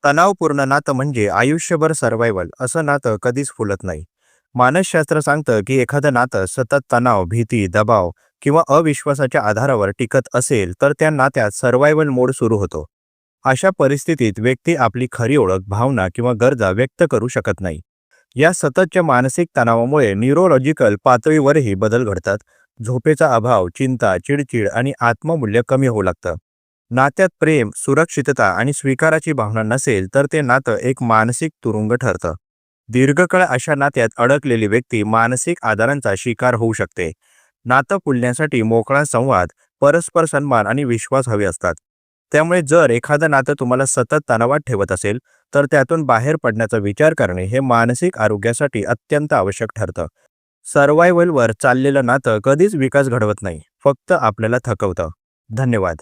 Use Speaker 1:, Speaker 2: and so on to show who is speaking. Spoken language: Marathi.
Speaker 1: तणावपूर्ण नातं म्हणजे आयुष्यभर सर्व्हायव्हल असं नातं कधीच फुलत नाही. मानसशास्त्र सांगतं की एखादं नातं सतत तणाव, भीती, दबाव किंवा अविश्वासाच्या आधारावर टिकत असेल तर त्या नात्यात सर्व्हायव्हल मोड सुरू होतो. अशा परिस्थितीत व्यक्ती आपली खरी ओळख, भावना किंवा गरजा व्यक्त करू शकत नाही. या सततच्या मानसिक तणावामुळे न्यूरोलॉजिकल पातळीवरही बदल घडतात. झोपेचा अभाव, चिंता, चिडचिड आणि आत्ममूल्य कमी होऊ लागतं. नात्यात प्रेम, सुरक्षितता आणि स्वीकाराची भावना नसेल तर ते नातं एक मानसिक तुरुंग ठरतं. दीर्घकाळ अशा नात्यात अडकलेली व्यक्ती मानसिक आजारांचा शिकार होऊ शकते. नातं फुलण्यासाठी मोकळा संवाद, परस्पर सन्मान आणि विश्वास हवे असतात. त्यामुळे जर एखादं नातं तुम्हाला सतत तणावात ठेवत असेल तर त्यातून बाहेर पडण्याचा विचार करणे हे मानसिक आरोग्यासाठी अत्यंत आवश्यक ठरतं. सर्व्हायव्हलवर चाललेलं नातं कधीच विकास घडवत नाही, फक्त आपल्याला थकवतं. धन्यवाद.